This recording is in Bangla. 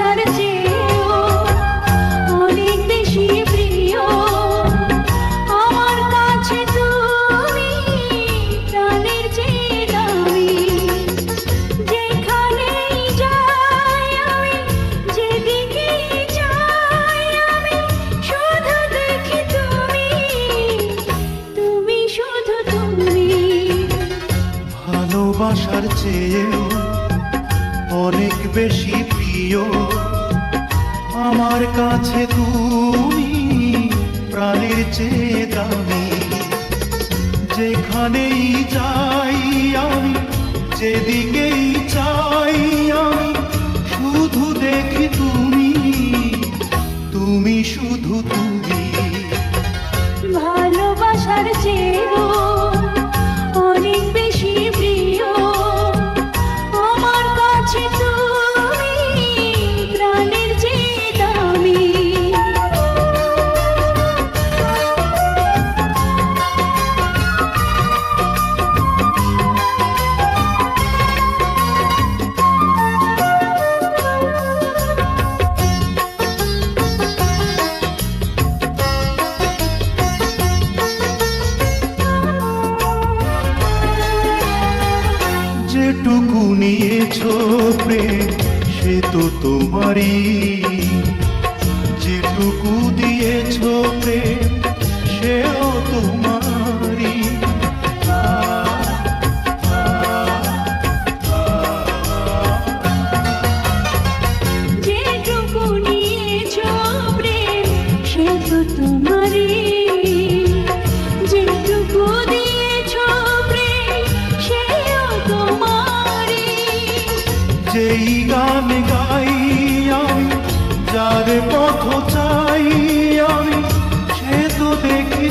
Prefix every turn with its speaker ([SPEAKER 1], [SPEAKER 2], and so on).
[SPEAKER 1] ভালোবাসার চেয়েও অনেক বেশি প্রিয় আমার কাছে তুমি, প্রাণের চেয়ে দামি। যেখানেই যাই আমি, যেদিকেই যাই আমি, শুধু দেখি তুমি, তুমি শুধু তুমি।
[SPEAKER 2] ভালোবাসার চেয়েও অনেক বেশি প্রিয় আমার কাছে তুমি, প্রাণের চেয়ে দামি। যেখানেই যাই আমি, যেদিকেই চাই আমি, শুধু দেখি তুমি, তুমি শুধু তুমি।
[SPEAKER 1] ভালোবাসার চেয়েও অনেক বেশি প্রিয় আমার কাছে তুমি, প্রাণের চেয়ে দামি।
[SPEAKER 2] যেটুকু নিয়েছো প্রেম সে তো তোমারই, যেটুকু দিয়েছো প্রেম সেও তোমারই।
[SPEAKER 1] যেটুকু নিয়েছো প্রেম সে তো তোমারই, যেটুকু দিয়েছো প্রেম সেও তোমারই।
[SPEAKER 2] যেই গান গাই আমি, যার পথ চাই আমি, সে তো দেখি